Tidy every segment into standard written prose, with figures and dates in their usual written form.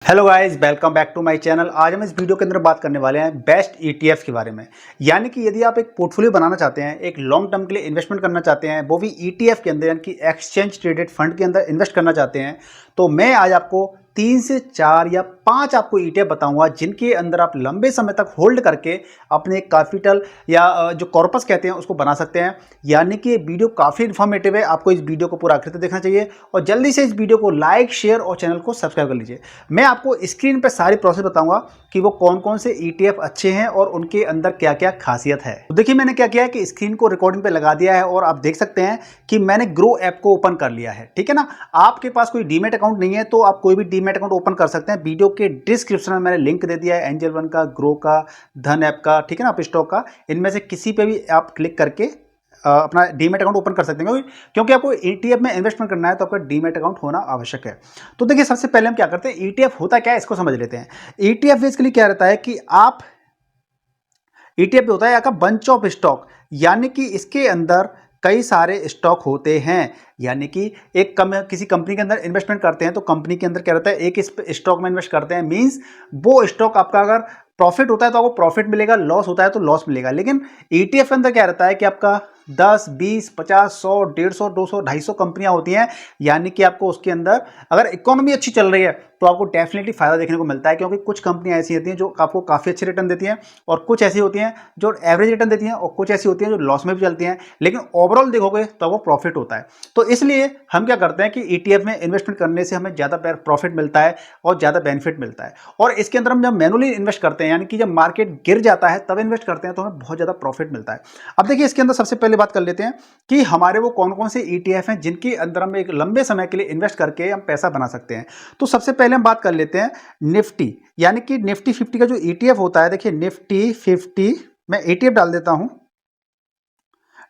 Hello guys, welcome back to my channel. आज हम इस वीडियो के अंदर बात करने वाले हैं बेस्ट ईटीएफ के बारे में। यानी कि यदि आप एक पोर्टफोलियो बनाना चाहते हैं, एक लॉन्ग टर्म के लिए इन्वेस्टमेंट करना चाहते हैं, वो भी ईटीएफ के अंदर यानी कि एक्सचेंज ट्रेडेड फंड के अंदर इन्वेस्ट करना चाहते हैं, तो मैं आज आपको 3 से 4 या 5 आपको ईटीएफ बताऊंगा जिनके अंदर आप लंबे समय तक होल्ड करके अपने कैपिटल या जो कॉर्पस कहते हैं उसको बना सकते हैं। यानी कि ये वीडियो काफ़ी इन्फॉर्मेटिव है, आपको इस वीडियो को पूरा आखिर तक देखना चाहिए और जल्दी से इस वीडियो को लाइक, शेयर और चैनल को सब्सक्राइब कर लीजिए। मैं आपको स्क्रीन पर सारी प्रोसेस बताऊंगा कि वो कौन कौन से ईटीएफ अच्छे हैं और उनके अंदर क्या क्या खासियत है। तो देखिए मैंने क्या किया है कि स्क्रीन को रिकॉर्डिंग पे लगा दिया है और आप देख सकते हैं कि मैंने ग्रो ऐप को ओपन कर लिया है। ठीक है ना। आपके पास कोई डीमेट अकाउंट नहीं है तो आप कोई भी डीमेट अकाउंट ओपन कर सकते हैं। वीडियो के डिस्क्रिप्शन में मैंने लिंक दे दिया है एंजल वन का, ग्रो का, धन ऐप का, ठीक है ना, अपस्टॉक का। इनमें से किसी पे भी आप क्लिक करके अपना डीमेट अकाउंट ओपन कर सकते हैं क्योंकि आपको ईटीएफ में इन्वेस्टमेंट करना है तो आपका डीमेट अकाउंट होना आवश्यक है। तो देखिए सबसे पहले हम क्या करते हैं, ईटीएफ होता क्या है इसको समझ लेते हैं। ईटीएफ बेसिकली क्या रहता है कि आप ईटीएफ होता है आपका बंच ऑफ स्टॉक, यानी कि इसके अंदर कई सारे स्टॉक होते हैं। यानी कि किसी कंपनी के अंदर इन्वेस्टमेंट करते हैं तो कंपनी के अंदर क्या रहता है, एक स्टॉक में इन्वेस्ट करते हैं, मींस वो स्टॉक आपका अगर प्रॉफिट होता है तो आपको प्रॉफिट मिलेगा, लॉस होता है तो लॉस मिलेगा। लेकिन ईटीएफ के अंदर क्या रहता है कि आपका 10, 20, 50, 100, 150, 200, 250 कंपनियां होती हैं। यानी कि आपको उसके अंदर अगर इकोनॉमी अच्छी चल रही है तो आपको डेफिनेटली फायदा देखने को मिलता है, क्योंकि कुछ कंपनियां ऐसी होती हैं जो आपको काफ़ी अच्छे रिटर्न देती हैं और कुछ ऐसी होती हैं जो एवरेज रिटर्न देती हैं और कुछ ऐसी होती हैं जो लॉस में भी चलती हैं, लेकिन ओवरऑल देखोगे तो वो प्रॉफिट होता है। तो इसलिए हम क्या करते हैं कि ईटीएफ में इन्वेस्टमेंट करने से हमें ज़्यादा प्रॉफिट मिलता है और ज़्यादा बेनिफिट मिलता है। और इसके अंदर हम जब मैनुअली इन्वेस्ट करते हैं, यानी कि जब मार्केट गिर जाता है तब इन्वेस्ट करते हैं, तो हमें बहुत ज़्यादा प्रॉफिट मिलता है। अब देखिए इसके अंदर सबसे पहले बात कर लेते हैं कि हमारे वो कौन कौन से ईटीएफ हैं जिनके अंदर हम एक लंबे समय के लिए इन्वेस्ट करके हम पैसा बना सकते हैं। तो सबसे पहले हम बात कर लेते हैं निफ्टी, यानी कि निफ्टी 50 का जो ईटीएफ होता है। देखिए निफ्टी 50, मैं ईटीएफ डाल देता हूं,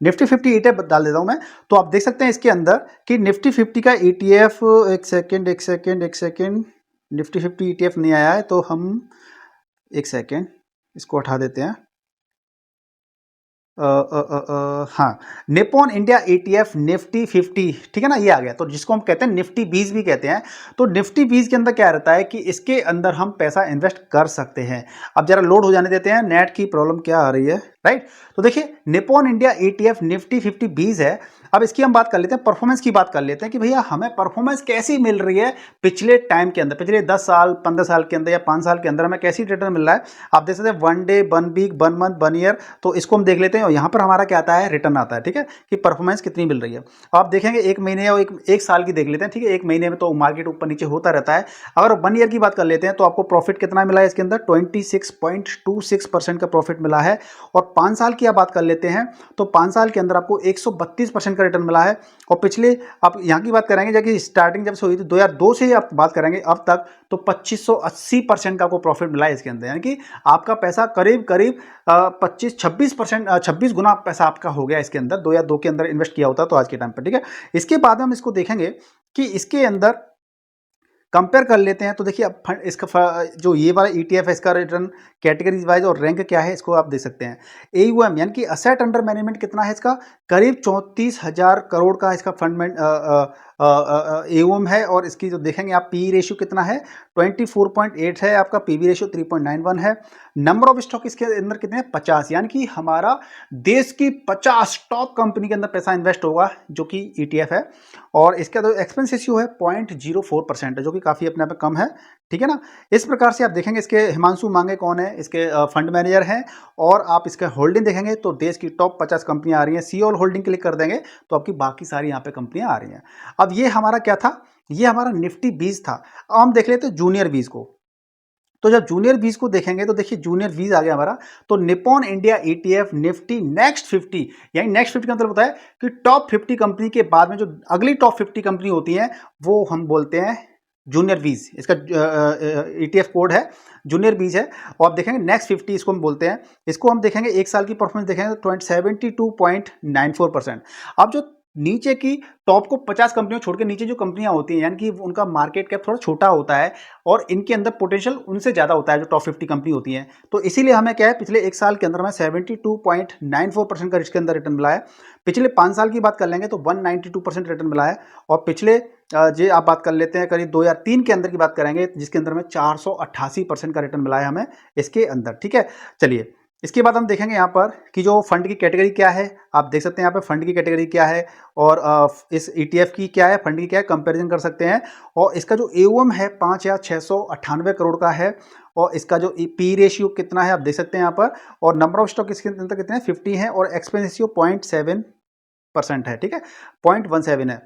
निफ्टी 50 ईटीएफ डाल देता हूं मैं। तो आप देख सकते हैं इसके अंदर कि निफ्टी 50 का ईटीएफ, एक सेकेंड, निफ्टी 50 ईटीएफ नहीं आया है तो हम एक सेकेंड इसको हटा देते हैं। हाँ, निप्पॉन इंडिया ईटीएफ निफ्टी 50, ठीक है ना, ये आ गया। तो जिसको हम कहते हैं निफ्टी 20 भी कहते हैं। तो निफ्टी 20 के अंदर क्या रहता है कि इसके अंदर हम पैसा इन्वेस्ट कर सकते हैं। अब जरा लोड हो जाने देते हैं, नेट की प्रॉब्लम क्या आ रही है, राइट। तो देखिए निप्पॉन इंडिया ईटीएफ निफ्टी 50 20 है। अब इसकी हम बात कर लेते हैं, परफॉर्मेंस की बात कर लेते हैं कि भैया हमें परफॉर्मेंस कैसी मिल रही है पिछले टाइम के अंदर, पिछले 10 साल, 15 साल के अंदर या 5 साल के अंदर हमें कैसी रिटर्न मिल रहा है। आप देख सकते हैं 1 डे, 1 वीक, 1 मंथ, 1 ईयर। तो इसको हम देख लेते हैं और यहाँ पर हमारा क्या आता है, रिटर्न आता है, ठीक है, कि परफॉर्मेंस कितनी मिल रही है। आप देखेंगे 1 महीने और एक साल की देख लेते हैं, ठीक है। 1 महीने में तो मार्केट ऊपर नीचे होता रहता है। अगर 1 ईयर की बात कर लेते हैं तो आपको प्रॉफिट कितना मिला है इसके अंदर, 26.26% का प्रॉफिट मिला है। और 5 साल की आप बात कर लेते हैं तो 5 साल के अंदर आपको 132% का रिटर्न मिला है। और पिछले आप यहाँ की बात करेंगे जबकि स्टार्टिंग जब से हुई थी 2002 से आप बात करेंगे अब तक, तो 2580% का आपको प्रॉफिट मिला है इसके अंदर। यानी कि आपका पैसा करीब करीब 26 गुना पैसा आपका हो गया इसके अंदर। 2002 के अंदर इन्वेस्ट किया होता तो आज के टाइम पर, ठीक है। इसके बाद हम इसको देखेंगे कि इसके अंदर कंपेयर कर लेते हैं। तो देखिए अब फंड इसका जो ये वाला ईटीएफ है इसका रिटर्न कैटेगरीज वाइज और रैंक क्या है इसको आप देख सकते हैं। एयूएम यानी कि असेट अंडर मैनेजमेंट कितना है इसका, करीब 34,000 करोड़ का इसका फंड एयूएम है। और इसकी जो देखेंगे आप पी रेशियो कितना है, 24.8 है आपका, पीबी रेशियो 3.91 है। नंबर ऑफ स्टॉक इसके अंदर कितने हैं, 50, यानी कि हमारा देश की 50 टॉप कंपनी के अंदर पैसा इन्वेस्ट होगा जो कि ईटीएफ है। और इसका जो एक्सपेंस रेशियो है 0.04% है, जो कि काफ़ी अपने आप में कम है, ठीक है ना। इस प्रकार से आप देखेंगे इसके हिमांशु मांगे कौन है, इसके फंड मैनेजर हैं। और आप इसका होल्डिंग देखेंगे तो देश की टॉप 50 कंपनियां आ रही हैं। सीओल होल्डिंग क्लिक कर देंगे तो आपकी बाकी सारी यहाँ पे कंपनियां आ रही हैं। अब ये हमारा क्या था, ये हमारा निफ्टी 20 था। अब हम देख लेते हैं जूनियर 20 को। तो जब जूनियर 20 को देखेंगे तो देखिए जूनियर 20 आ गया हमारा। तो Nippon India ETF Nifty next 50, यानी नेक्स्ट 50 का मतलब होता है कि टॉप 50 कंपनी के बाद में जो अगली टॉप 50 कंपनी होती हैं वो हम बोलते हैं जूनियर 20। इसका ईटीएफ कोड है जूनियर 20 है। और आप देखेंगे नेक्स्ट 50 इसको हम बोलते हैं। इसको हम देखेंगे एक साल की परफॉर्मेंस देखेंगे तो 72.94%। अब जो नीचे की टॉप को 50 कंपनियों छोड़ के नीचे जो कंपनियां होती हैं, यानी कि उनका मार्केट कैप थोड़ा छोटा होता है और इनके अंदर पोटेंशियल उनसे ज़्यादा होता है जो टॉप 50 कंपनी होती हैं। तो इसीलिए हमें क्या है, पिछले एक साल के अंदर हमें 72.94% का इसके अंदर रिटर्न मिला है। पिछले 5 साल की बात कर लेंगे तो 192% रिटर्न मिला है। और पिछले ये आप बात कर लेते हैं करीब 2003 के अंदर की बात करेंगे, जिसके अंदर में 488% का रिटर्न मिला है हमें इसके अंदर। ठीक है, चलिए इसके बाद हम देखेंगे यहाँ पर कि जो फंड की कैटेगरी क्या है। आप देख सकते हैं यहाँ पे फंड की कैटेगरी क्या है और इस ETF की क्या है, फंड की क्या है, कंपैरिजन कर सकते हैं। और इसका जो AUM है 5,698 करोड़ का है और इसका जो पी रेशियो कितना है आप देख सकते हैं यहाँ पर। और नंबर ऑफ स्टॉक इसके अंदर कितने हैं, 50 है और एक्सपेंस रेशियो 0.7% है। ठीक है, 0.17 है।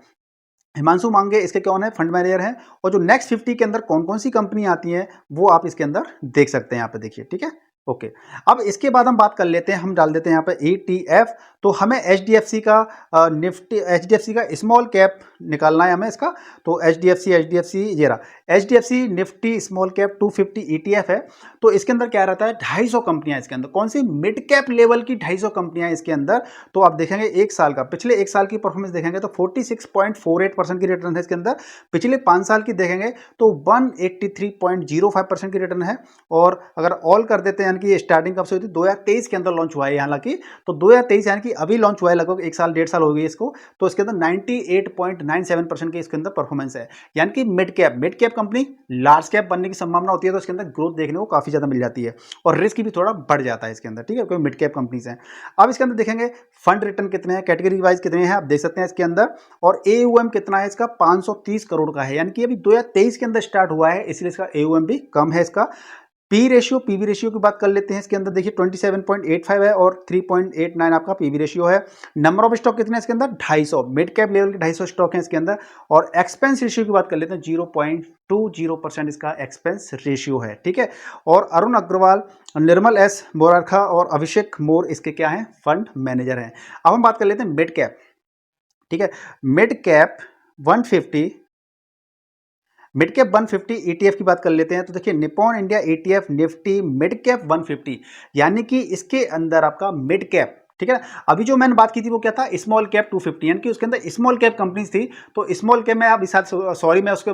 हिमांशु मांगे इसके कौन है, फंड मैनेजर हैं। और जो नेक्स्ट 50 के अंदर कौन कौन सी कंपनी आती हैं वो आप इसके अंदर देख सकते हैं यहाँ पे, देखिए। ठीक है, ओके। अब इसके बाद हम बात कर लेते हैं, हम डाल देते हैं यहाँ पे ETF। तो हमें HDFC का निफ्टी, HDFC का स्मॉल कैप निकालना है हमें इसका। तो HDFC ये रहा, HDFC Nifty small cap 250 ETF है। तो इसके अंदर क्या रहता है, 250 कंपनियां इसके अंदर, कौन सी, मिड कैप लेवल की 250 कंपनियां इसके अंदर। तो आप देखेंगे एक साल का, पिछले एक साल की परफॉर्मेंस देखेंगे तो 46.48% की रिटर्न है इसके अंदर। पिछले 5 साल की देखेंगे तो 183.05% की रिटर्न है। और अगर ऑल कर देते हैं, यानी कि स्टार्टिंग कब से हुई थी, 2023 के अंदर लॉन्च हुआ है हालांकि। तो 2023 यानी कि अभी लॉन्च हुआ है, लगभग एक साल 1.5 साल हो गई इसको। तो इसके अंदर 98.97% की इसके अंदर परफॉर्मेंस है। यानी कि mid cap company large cap बनने की संभावना होती है, तो इसके अंदर ग्रोथ देखने को काफी ज्यादा मिल जाती है और रिस्क भी थोड़ा बढ़ जाता है इसके अंदर। ठीक है, क्योंकि मिड कैप कंपनीज हैं। अब इसके अंदर देखेंगे फंड रिटर्न कितने हैं, कैटेगरी वाइज कितने हैं आप देख सकते हैं इसके अंदर। और AUM कितना है इसका, 530 करोड़ का है। यानी कि अभी 2023 के अंदर स्टार्ट हुआ है, इसलिए इसका AUM भी कम है इसका। पीवी रेशियो की बात कर लेते हैं इसके अंदर, देखिए 27.85 है और 3.89 आपका पीवी रेशियो है। नंबर ऑफ स्टॉक कितने हैं इसके अंदर, 250, मिड कैप लेवल के 250 स्टॉक हैं इसके अंदर। और एक्सपेंस रेशियो की बात कर लेते हैं, 0.20% इसका एक्सपेंस रेशियो है। ठीक है, और अरुण अग्रवाल, निर्मल एस मोरारखा और अभिषेक मोर इसके क्या हैं, फंड मैनेजर हैं। अब हम बात कर लेते हैं मिड कैप। ठीक है, mid cap 150 mid cap 150 ETF की बात कर लेते हैं। तो देखिए Nippon India ETF Nifty mid cap 150, यानी कि इसके अंदर आपका मिड कैप, ठीक है ना। अभी जो मैंने बात की थी वो क्या था, स्मॉल कैप 250, यानी कि उसके अंदर स्मॉल कैप कंपनीज थी। तो स्मॉल कैप में अब इस सॉरी मैं उसको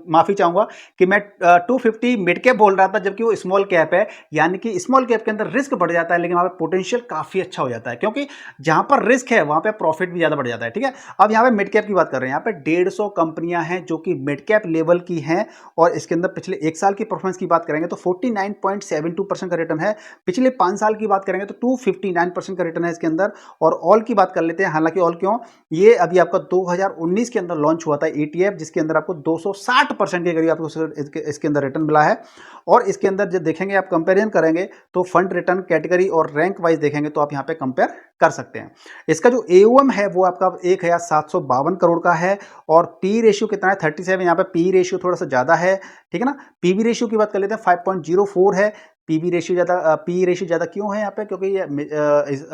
माफी चाहूंगा कि मैं 250 मिड कैप बोल रहा था, जबकि वो स्मॉल कैप है। यानी कि स्मॉल कैप के अंदर रिस्क बढ़ जाता है, लेकिन वहां पे पोटेंशियल काफी अच्छा हो जाता है, क्योंकि जहां पर रिस्क है वहां पे प्रॉफिट भी ज्यादा बढ़ जाता है। ठीक है, अब यहाँ पे मिड कैप की बात कर रहे हैं, यहाँ पे 150 कंपनियां हैं जो कि मिड कैप लेवल की हैं। और इसके अंदर पिछले एक साल की परफॉर्मेंस की बात करेंगे तो 49.72% का रिटर्न है। पिछले 5 साल की बात करेंगे तो 259% का रिटर्न है इसके अंदर। और ऑल की बात कर लेते हैं, हालांकि ऑल क्यों, ये अभी आपका 2019 के अंदर लॉन्च हुआ था ETF, जिसके अंदर आपको 260% के करीब आपको इसके अंदर रिटर्न मिला है। और इसके अंदर जब देखेंगे आप कंपेरिजन करेंगे तो फंड रिटर्न कैटेगरी और रैंक वाइज देखेंगे तो आप यहां पे कंपेयर कर सकते हैं। इसका जो AUM है वो आपका 1,752 करोड़ का है। और पी रेशियो कितना है, 37, यहाँ पे पी रेशियो थोड़ा सा ज्यादा है। ठीक है ना, पीवी रेशियो की बात कर लेते हैं, 5.04 है। पी रेशियो ज़्यादा क्यों है यहाँ पे, क्योंकि ये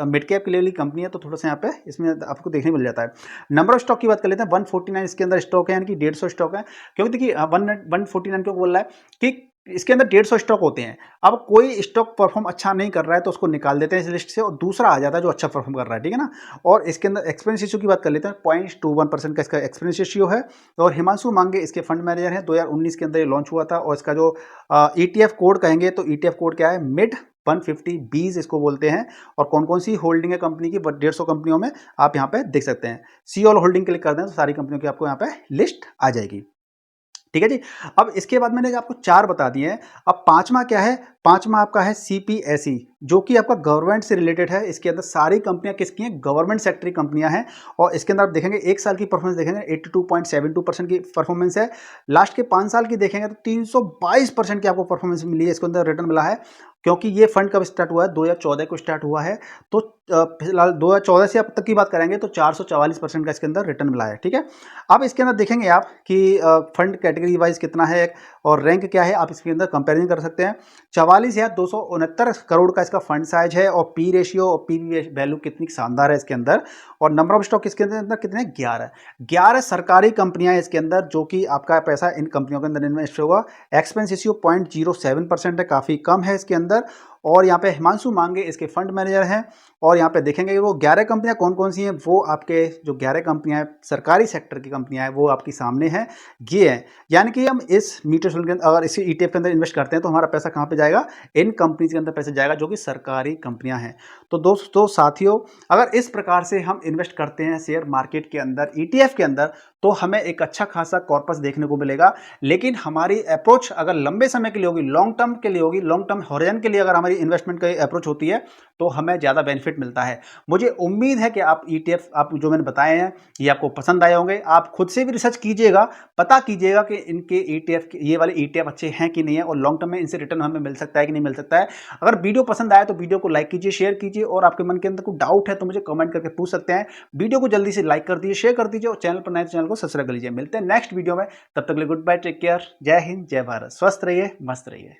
मिड कैप के लेवल की कंपनी है, तो थोड़ा सा यहाँ पे इसमें आपको देखने मिल जाता है। नंबर ऑफ स्टॉक की बात कर लेते हैं, 149 इसके अंदर स्टॉक है, यानी कि 150 स्टॉक है। क्योंकि देखिए 149 क्यों बोल रहा है कि इसके अंदर 150 स्टॉक होते हैं। अब कोई स्टॉक परफॉर्म अच्छा नहीं कर रहा है तो उसको निकाल देते हैं इस लिस्ट से और दूसरा आ जाता है जो अच्छा परफॉर्म कर रहा है। ठीक है ना, और इसके अंदर एक्सपेंस रेशियो की बात कर लेते हैं, 0.21% का इसका एक्सपेंस रेशियो है। और हिमांशु मांगे इसके फंड मैनेजर हैं, 2019 के अंदर ये लॉन्च हुआ था। और इसका जो ETF कोड कहेंगे तो ETF कोड क्या है, मिड 150 बीज इसको बोलते हैं। और कौन कौन सी होल्डिंग है कंपनी की, 150 कंपनियों में आप यहाँ पे देख सकते हैं। सी ऑल होल्डिंग क्लिक कर दें तो सारी कंपनियों की आपको यहाँ पे लिस्ट आ जाएगी। ठीक है जी, अब इसके बाद मैंने आपको 4 बता दिए हैं। अब पांचवा क्या है, पांचवा आपका है CPSE, जो कि आपका गवर्नमेंट से रिलेटेड है। इसके अंदर सारी कंपनियां किसकी हैं, गवर्नमेंट सेक्टर की कंपनियां हैं। और इसके अंदर आप देखेंगे एक साल की परफॉर्मेंस देखेंगे 82.72% की परफॉर्मेंस है। लास्ट के 5 साल की देखेंगे तो 322% की आपको परफॉर्मेंस मिली है, इसके अंदर रिटर्न मिला है। क्योंकि ये फंड कब स्टार्ट हुआ है, 2014 को स्टार्ट हुआ है। तो फिलहाल 2014 से अब तक की बात करेंगे तो 444% का इसके अंदर रिटर्न मिला है। ठीक है, अब इसके अंदर देखेंगे आप कि फंड कैटेगरी वाइज कितना है और रैंक क्या है, आप इसके अंदर कंपेरिजन कर सकते हैं। 44,269 करोड़ का इसका फंड साइज है। और पी रेशियो और पी वैल्यू कितनी शानदार है इसके अंदर। और नंबर ऑफ स्टॉक इसके अंदर कितने, 11 सरकारी कंपनियां हैं इसके अंदर, जो कि आपका पैसा इन कंपनियों के अंदर इन्वेस्ट होगा। एक्सपेंस रेशियो 0.07% है, काफी कम है इसके अंदर। और यहाँ पे हिमांशु मांगे इसके फंड मैनेजर हैं। और यहाँ पे देखेंगे वो 11 कंपनियां कौन कौन सी हैं, वो आपके जो 11 कंपनियां हैं सरकारी सेक्टर की कंपनियां हैं वो आपकी सामने हैं, ये हैं। यानी कि हम इस म्यूचुअल फंड के अंदर अगर इसी ETF के अंदर इन्वेस्ट करते हैं तो हमारा पैसा कहाँ पे जाएगा, इन कंपनीज के अंदर पैसा जाएगा जो कि सरकारी कंपनियां हैं। तो दोस्तों साथियों, अगर इस प्रकार से हम इन्वेस्ट करते हैं शेयर मार्केट के अंदर ETF के अंदर, तो हमें एक अच्छा खासा कॉर्पस देखने को मिलेगा। लेकिन हमारी अप्रोच अगर लंबे समय के लिए होगी, लॉन्ग टर्म के लिए होगी, लॉन्ग टर्म हॉरिजन के लिए अगर हमारी इन्वेस्टमेंट की अप्रोच होती है, तो हमें ज़्यादा बेनिफिट मिलता है। मुझे उम्मीद है कि आप ईटीएफ आप जो मैंने बताए हैं ये आपको पसंद आए होंगे। आप खुद से भी रिसर्च कीजिएगा, पता कीजिएगा कि इनके ईटीएफ ये वाले ईटीएफ अच्छे हैं कि नहीं है और लॉन्ग टर्म में इनसे रिटर्न हमें मिल सकता है कि नहीं मिल सकता है। अगर वीडियो पसंद आए तो वीडियो को लाइक कीजिए, शेयर कीजिए और आपके मन के अंदर कोई डाउट है तो मुझे कमेंट करके पूछ सकते हैं। वीडियो को जल्दी से लाइक कर दीजिए, शेयर कर दीजिए और चैनल पर नए तो चैनल को सब्सक्राइब कर लीजिए। मिलते हैं नेक्स्ट वीडियो में, तब तक के लिए गुड बाय, टेक केयर, जय हिंद, जय भारत, स्वस्थ रहिए, मस्त रहिए।